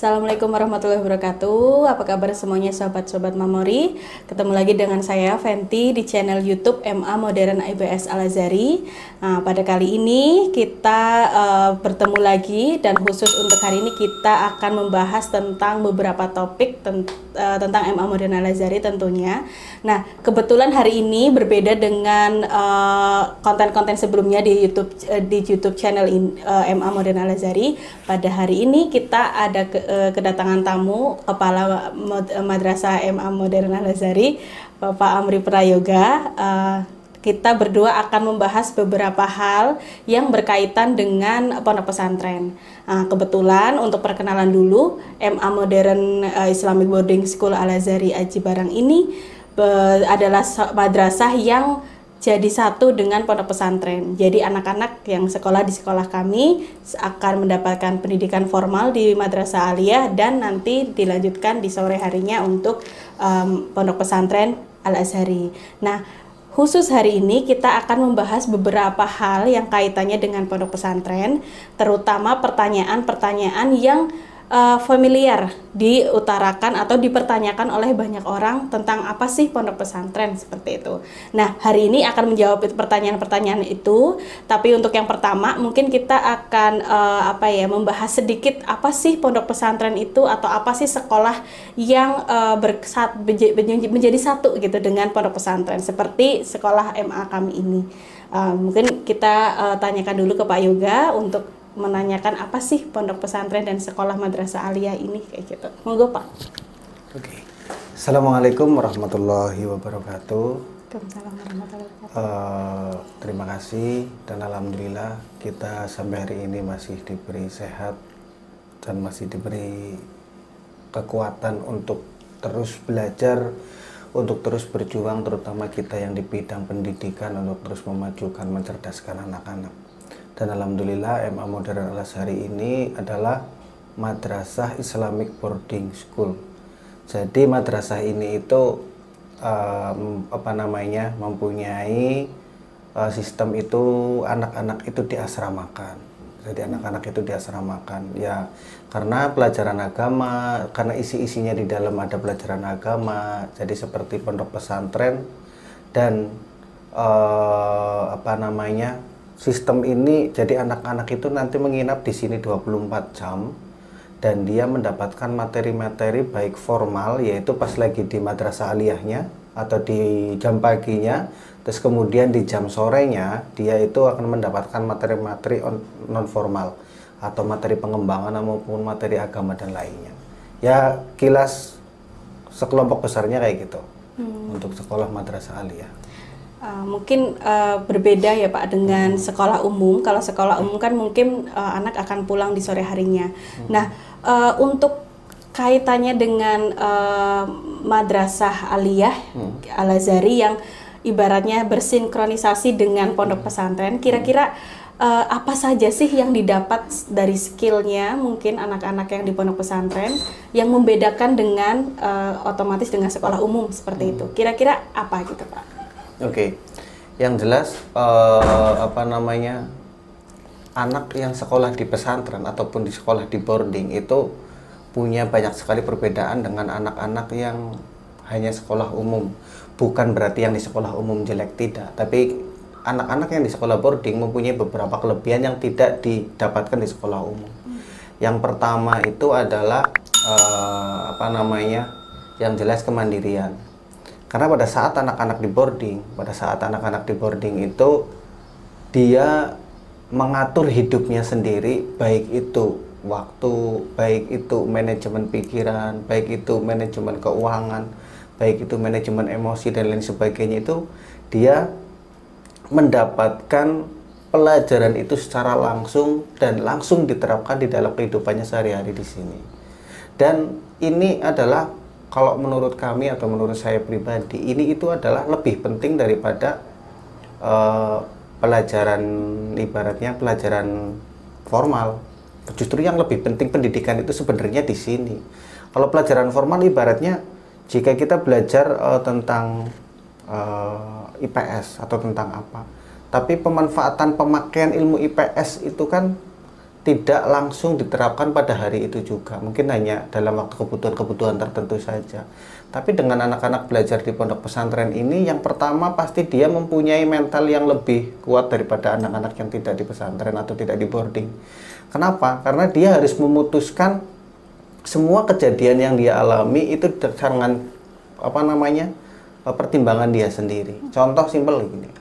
Assalamualaikum warahmatullahi wabarakatuh. Apa kabar semuanya sobat-sobat Mamori? Ketemu lagi dengan saya Fenty di channel YouTube MA Modern IBS Al-Azhari. Nah, pada kali ini kita bertemu lagi dan khusus untuk hari ini kita akan membahas tentang beberapa topik tentang MA Modern Al-Azhari tentunya. Nah, kebetulan hari ini berbeda dengan konten-konten sebelumnya di YouTube channel MA Modern Al-Azhari. Pada hari ini kita ada kedatangan tamu Kepala Madrasah MA Modern Al-Azhari, Bapak Amri Prayoga. Kita berdua akan membahas beberapa hal yang berkaitan dengan pondok pesantren. Kebetulan untuk perkenalan dulu, MA Modern Islamic Boarding School Al-Azhari Aji Barang ini adalah madrasah yang jadi satu dengan pondok pesantren. Jadi anak-anak yang sekolah di sekolah kami akan mendapatkan pendidikan formal di Madrasah Aliyah dan nanti dilanjutkan di sore harinya untuk pondok pesantren Al-Azhari. Nah, khusus hari ini kita akan membahas beberapa hal yang kaitannya dengan pondok pesantren, terutama pertanyaan-pertanyaan yang familiar diutarakan atau dipertanyakan oleh banyak orang tentang apa sih pondok pesantren seperti itu. Nah, hari ini akan menjawab pertanyaan-pertanyaan itu. Tapi untuk yang pertama mungkin kita akan membahas sedikit apa sih pondok pesantren itu atau apa sih sekolah yang menjadi satu gitu dengan pondok pesantren seperti sekolah MA kami ini. Mungkin kita tanyakan dulu ke Pak Yoga untuk menanyakan apa sih pondok pesantren dan sekolah madrasah aliyah ini kayak gitu. Monggo Pak. Oke. Assalamualaikum warahmatullahi wabarakatuh. Waalaikumsalam warahmatullahi wabarakatuh. Terima kasih dan alhamdulillah kita sampai hari ini masih diberi sehat dan masih diberi kekuatan untuk terus belajar, untuk terus berjuang, terutama kita yang di bidang pendidikan untuk terus memajukan, mencerdaskan anak-anak. Dan alhamdulillah MA Modern Al-Azhari ini adalah Madrasah Islamic Boarding School. Jadi madrasah ini itu mempunyai sistem itu anak-anak itu diasramakan. Jadi anak-anak itu diasramakan ya karena pelajaran agama, karena isi-isinya di dalam ada pelajaran agama. Jadi seperti pondok pesantren dan sistem ini, jadi anak-anak itu nanti menginap di sini 24 jam dan dia mendapatkan materi-materi baik formal, yaitu pas lagi di madrasah aliyahnya atau di jam paginya, terus kemudian di jam sorenya dia itu akan mendapatkan materi-materi non formal atau materi pengembangan maupun materi agama dan lainnya. Ya kilas sekelompok besarnya kayak gitu untuk sekolah madrasah aliyah. Mungkin berbeda ya Pak dengan sekolah umum. Kalau sekolah umum kan mungkin anak akan pulang di sore harinya. Nah, untuk kaitannya dengan madrasah aliyah Al-Azhari yang ibaratnya bersinkronisasi dengan pondok pesantren, kira-kira apa saja sih yang didapat dari skillnya mungkin anak-anak yang di pondok pesantren yang membedakan dengan otomatis dengan sekolah umum seperti itu? Kira-kira apa gitu Pak? Oke, yang jelas anak yang sekolah di pesantren ataupun di sekolah di boarding itu punya banyak sekali perbedaan dengan anak-anak yang hanya sekolah umum. Bukan berarti yang di sekolah umum jelek, tidak, tapi anak-anak yang di sekolah boarding mempunyai beberapa kelebihan yang tidak didapatkan di sekolah umum. Yang pertama itu adalah yang jelas kemandirian. Karena pada saat anak-anak di boarding itu dia mengatur hidupnya sendiri, baik itu waktu, baik itu manajemen pikiran, baik itu manajemen keuangan, baik itu manajemen emosi dan lain sebagainya. Itu dia mendapatkan pelajaran itu secara langsung dan langsung diterapkan di dalam kehidupannya sehari-hari di sini. Dan ini adalah, kalau menurut kami atau menurut saya pribadi, ini itu adalah lebih penting daripada ibaratnya pelajaran formal. Justru yang lebih penting pendidikan itu sebenarnya di sini. Kalau pelajaran formal ibaratnya jika kita belajar tentang IPS atau tentang apa, tapi pemanfaatan pemakaian ilmu IPS itu kan tidak langsung diterapkan pada hari itu juga, mungkin hanya dalam waktu kebutuhan-kebutuhan tertentu saja. Tapi dengan anak-anak belajar di pondok pesantren ini, yang pertama pasti dia mempunyai mental yang lebih kuat daripada anak-anak yang tidak di pesantren atau tidak di boarding. Kenapa? Karena dia harus memutuskan semua kejadian yang dia alami itu dengan pertimbangan dia sendiri. Contoh simpel gini,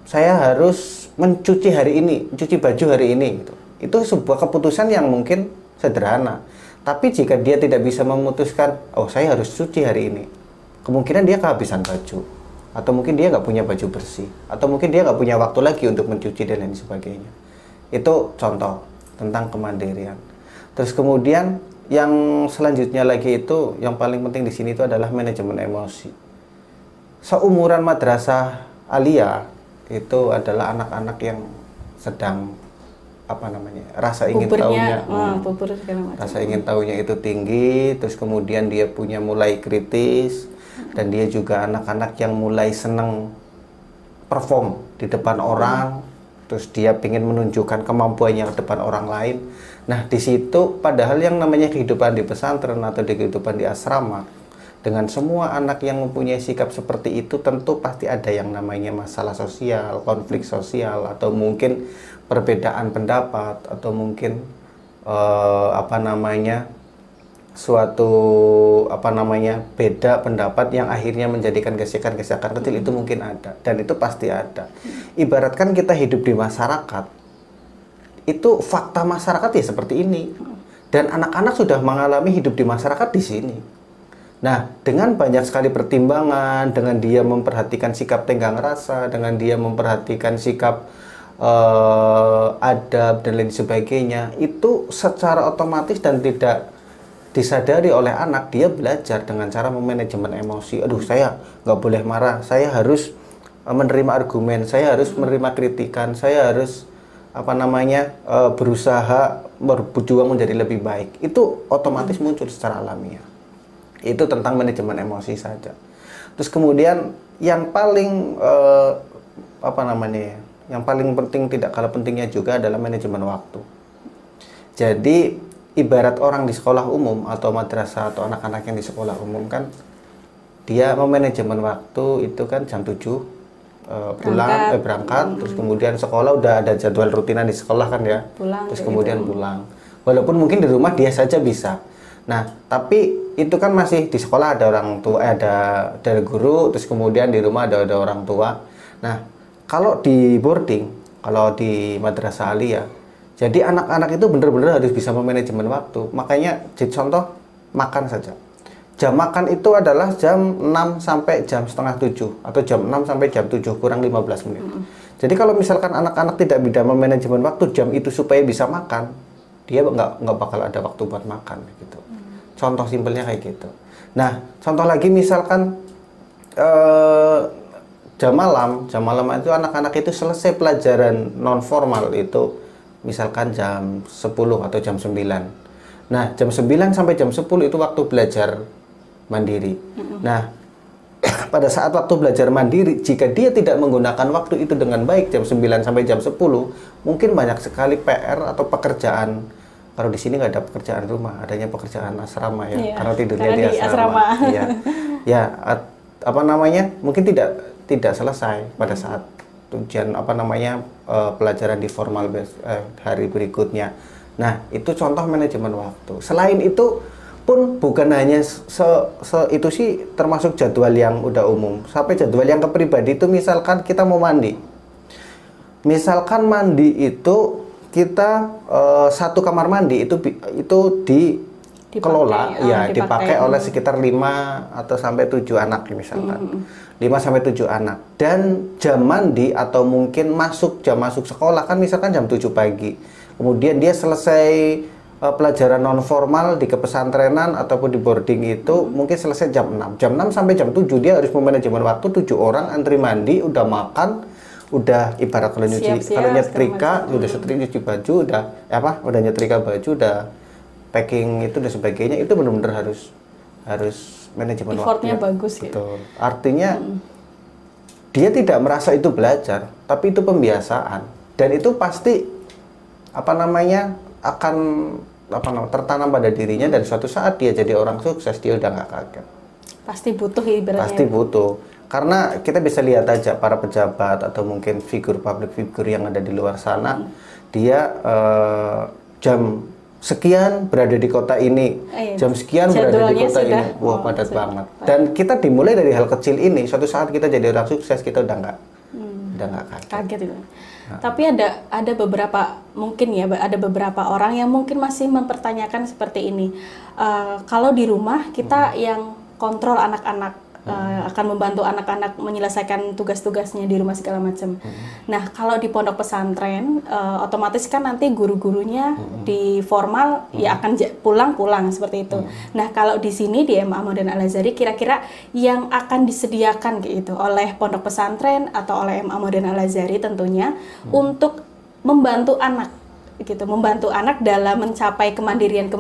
saya harus mencuci hari ini, mencuci baju hari ini, gitu. Itu sebuah keputusan yang mungkin sederhana. Tapi jika dia tidak bisa memutuskan, oh saya harus cuci hari ini, kemungkinan dia kehabisan baju, atau mungkin dia nggak punya baju bersih, atau mungkin dia nggak punya waktu lagi untuk mencuci dan lain sebagainya. Itu contoh tentang kemandirian. Terus kemudian yang selanjutnya lagi itu, yang paling penting di sini itu adalah manajemen emosi. Seumuran madrasah aliyah itu adalah anak-anak yang sedang rasa ingin tahunya, rasa ingin tahunya itu tinggi. Terus kemudian dia punya mulai kritis, dan dia juga anak-anak yang mulai seneng perform di depan orang. Terus dia ingin menunjukkan kemampuannya ke depan orang lain. Nah di situ, padahal yang namanya kehidupan di pesantren atau di kehidupan di asrama, dengan semua anak yang mempunyai sikap seperti itu, tentu pasti ada yang namanya masalah sosial, konflik sosial, atau mungkin perbedaan pendapat, atau mungkin beda pendapat yang akhirnya menjadikan gesekan-gesekan kecil. Itu mungkin ada, dan itu pasti ada. Ibaratkan kita hidup di masyarakat, itu fakta masyarakat ya seperti ini, dan anak-anak sudah mengalami hidup di masyarakat di sini. Nah, dengan banyak sekali pertimbangan, dengan dia memperhatikan sikap tenggang rasa, dengan dia memperhatikan sikap adab dan lain sebagainya, itu secara otomatis dan tidak disadari oleh anak, dia belajar dengan cara memanajemen emosi. Aduh, saya nggak boleh marah, saya harus menerima argumen, saya harus menerima kritikan, saya harus berusaha berjuang menjadi lebih baik. Itu otomatis muncul secara alamiah. Itu tentang manajemen emosi saja. Terus kemudian yang paling yang paling penting, tidak kalah pentingnya juga adalah manajemen waktu. Jadi ibarat orang di sekolah umum atau madrasah atau anak-anak yang di sekolah umum kan, dia memanajemen waktu itu kan jam 7 berangkat, terus kemudian sekolah udah ada jadwal rutinan di sekolah kan ya, terus kemudian pulang. Walaupun mungkin di rumah dia saja bisa. Nah, tapi itu kan masih di sekolah ada orang tua, ada dari guru, terus kemudian di rumah ada orang tua. Nah, kalau di boarding, kalau di madrasah aliyah, jadi anak-anak itu benar-benar harus bisa memanajemen waktu. Makanya, contoh makan saja. Jam makan itu adalah jam 6 sampai jam setengah 7, atau jam 6 sampai jam 7 kurang 15 menit. Jadi kalau misalkan anak-anak tidak bisa memanajemen waktu jam itu supaya bisa makan, dia nggak bakal ada waktu buat makan gitu. Contoh simpelnya kayak gitu. Nah, contoh lagi misalkan jam malam itu anak-anak itu selesai pelajaran non formal itu misalkan jam 10 atau jam 9. Nah, jam 9 sampai jam 10 itu waktu belajar mandiri. Nah, pada saat waktu belajar mandiri, jika dia tidak menggunakan waktu itu dengan baik, jam 9 sampai jam 10, mungkin banyak sekali PR atau pekerjaan. Kalau di sini nggak ada pekerjaan rumah, adanya pekerjaan asrama ya, karena tidurnya di asrama. Mungkin tidak selesai pada saat ujian pelajaran di formal hari berikutnya. Nah, itu contoh manajemen waktu. Selain itu pun bukan hanya itu sih, termasuk jadwal yang udah umum. Sampai jadwal yang ke pribadi itu, misalkan kita mau mandi. Misalkan mandi itu kita satu kamar mandi itu dikelola dipakai oleh sekitar 5 atau sampai 7 anak misalkan. 5 sampai 7 anak. Dan jam mandi atau mungkin jam masuk sekolah kan misalkan jam 7 pagi. Kemudian dia selesai pelajaran non formal di kepesantrenan ataupun di boarding itu mungkin selesai jam 6. Jam 6 sampai jam 7 dia harus memanajemen waktu, 7 orang antri mandi, udah makan, udah ibarat kalau nyetrika, udah nyuci baju, udah nyetrika baju, udah packing itu dan sebagainya. Itu benar-benar harus manajemen waktu. Effortnya bagus ya. Betul. Artinya dia tidak merasa itu belajar, tapi itu pembiasaan. Dan itu pasti apa namanya akan tertanam pada dirinya, dan suatu saat dia jadi orang sukses dia udah nggak kaget. Pasti butuh ibaratnya. Pasti butuh. Karena kita bisa lihat aja para pejabat atau mungkin public figure yang ada di luar sana, dia jam sekian berada di kota ini, jam sekian berada di kota ini, wah padat banget. Dan kita dimulai dari hal kecil ini, suatu saat kita jadi orang sukses kita udah nggak kaget itu. Tapi ada beberapa mungkin ya, ada beberapa orang yang mungkin masih mempertanyakan seperti ini. Kalau di rumah kita yang kontrol anak-anak, akan membantu anak-anak menyelesaikan tugas-tugasnya di rumah segala macam. Nah, kalau di pondok pesantren, otomatis kan nanti guru-gurunya di formal ya akan pulang-pulang seperti itu. Nah, kalau di sini di MA Modern Al-Azhari, kira-kira yang akan disediakan gitu oleh pondok pesantren atau oleh MA Modern Al-Azhari tentunya untuk membantu anak gitu, membantu anak dalam mencapai kemandirian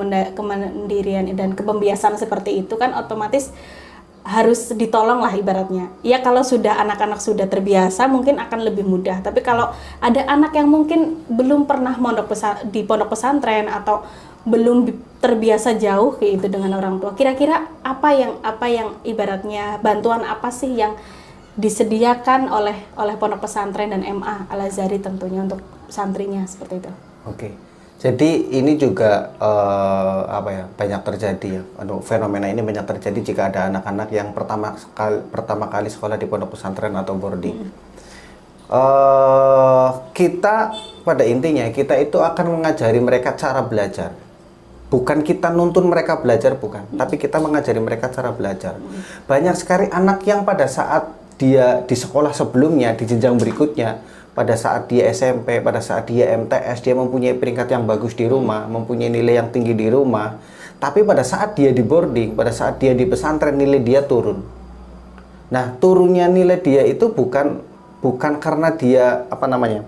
dan kepembiasan seperti itu kan otomatis harus ditolong lah ibaratnya. Ya kalau sudah anak-anak sudah terbiasa mungkin akan lebih mudah. Tapi kalau ada anak yang mungkin belum pernah di pondok pesantren atau belum terbiasa jauh kayak itu dengan orang tua, kira-kira apa yang ibaratnya bantuan apa sih yang disediakan oleh pondok pesantren dan MA Al-Azhari tentunya untuk santrinya seperti itu? Oke. Jadi ini juga banyak terjadi ya. Fenomena ini banyak terjadi jika ada anak-anak yang pertama kali sekolah di pondok pesantren atau boarding. Kita pada intinya kita itu akan mengajari mereka cara belajar. Bukan kita nuntun mereka belajar, bukan. Tapi kita mengajari mereka cara belajar. Banyak sekali anak yang pada saat dia di sekolah sebelumnya, di jenjang berikutnya, pada saat dia SMP, pada saat dia MTS, dia mempunyai peringkat yang bagus di rumah, mempunyai nilai yang tinggi di rumah. Tapi pada saat dia di boarding, pada saat dia di pesantren, nilai dia turun. Nah, turunnya nilai dia itu bukan karena dia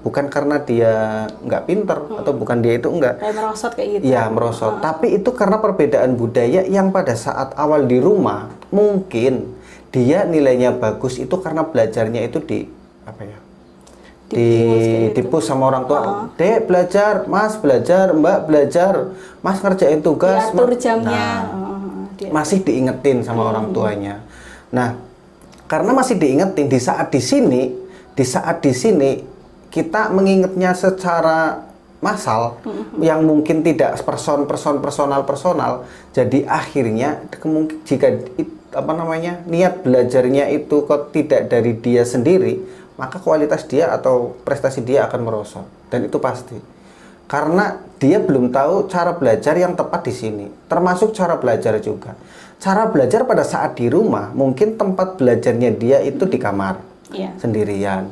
bukan karena dia nggak pinter atau bukan dia itu enggak. Kayak merosot kayak gitu. Ya, merosot. Tapi itu karena perbedaan budaya yang pada saat awal di rumah mungkin dia nilainya bagus itu karena belajarnya itu dipus sama orang tua. Dek belajar, Mas belajar, Mbak belajar, Mas ngerjain tugas, diatur jamnya. Masih diingetin sama orang tuanya. Nah, karena masih diingetin, di saat di sini kita mengingatnya secara massal yang mungkin tidak personal, jadi akhirnya jika niat belajarnya itu kok tidak dari dia sendiri, maka kualitas dia atau prestasi dia akan merosot, dan itu pasti karena dia belum tahu cara belajar yang tepat di sini. Termasuk cara belajar juga, cara belajar pada saat di rumah mungkin tempat belajarnya dia itu di kamar sendirian,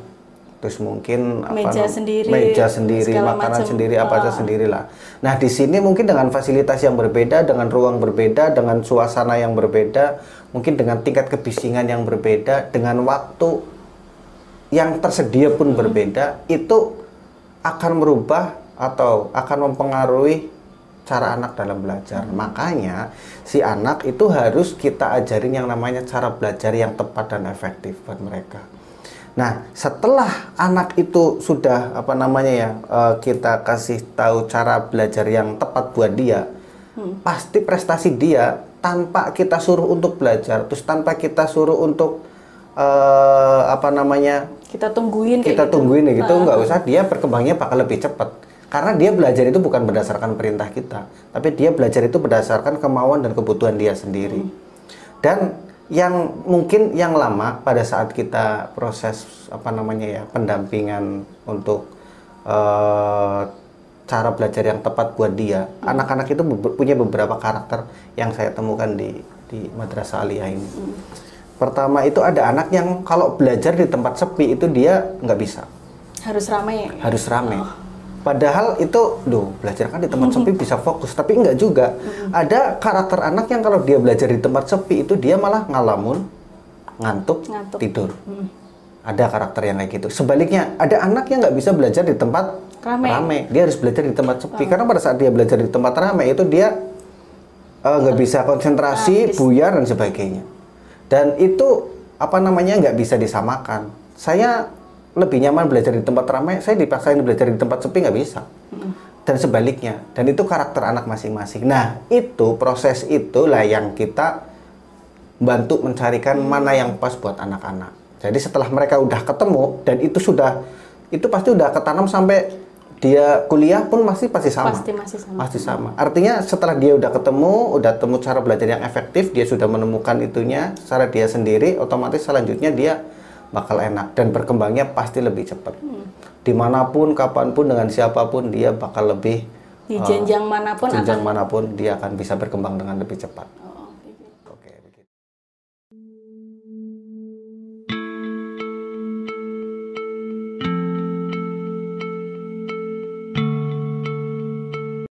terus mungkin meja sendiri, makanan sendiri, apa aja sendirilah. Nah, di sini mungkin dengan fasilitas yang berbeda, dengan ruang berbeda, dengan suasana yang berbeda, mungkin dengan tingkat kebisingan yang berbeda, dengan waktu yang tersedia pun berbeda, itu akan merubah atau akan mempengaruhi cara anak dalam belajar. Makanya si anak itu harus kita ajarin yang namanya cara belajar yang tepat dan efektif buat mereka. Nah, setelah anak itu sudah kita kasih tahu cara belajar yang tepat buat dia, pasti prestasi dia tanpa kita suruh untuk belajar, terus tanpa kita suruh untuk kita tungguin gitu, nggak usah, dia berkembangnya bakal lebih cepat. Karena dia belajar itu bukan berdasarkan perintah kita, tapi dia belajar itu berdasarkan kemauan dan kebutuhan dia sendiri. Dan yang mungkin yang lama pada saat kita proses pendampingan untuk cara belajar yang tepat buat dia, anak-anak itu punya beberapa karakter yang saya temukan di Madrasah Aliyah ini. Pertama itu ada anak yang kalau belajar di tempat sepi itu dia nggak bisa. Harus ramai. Harus ramai. Padahal itu, belajar kan di tempat sepi bisa fokus, tapi enggak juga. Ada karakter anak yang kalau dia belajar di tempat sepi itu dia malah ngalamun, ngantuk. Tidur. Ada karakter yang kayak gitu. Sebaliknya, ada anak yang nggak bisa belajar di tempat ramai. Dia harus belajar di tempat sepi. Karena pada saat dia belajar di tempat ramai itu dia nggak bisa konsentrasi, buyar dan sebagainya. Dan itu nggak bisa disamakan. Saya lebih nyaman belajar di tempat ramai, saya dipaksain belajar di tempat sepi nggak bisa. dan sebaliknya. Dan itu karakter anak masing-masing. Nah, itu proses itulah yang kita bantu mencarikan mana yang pas buat anak-anak. Jadi setelah mereka udah ketemu dan itu pasti udah ketanam sampai dia kuliah pun pasti sama. Pasti sama. Artinya setelah dia udah temu cara belajar yang efektif, dia sudah menemukan itunya secara dia sendiri, otomatis selanjutnya dia bakal enak dan berkembangnya pasti lebih cepat. Dimanapun, kapanpun, dengan siapapun dia bakal lebih di jenjang manapun manapun dia akan bisa berkembang dengan lebih cepat.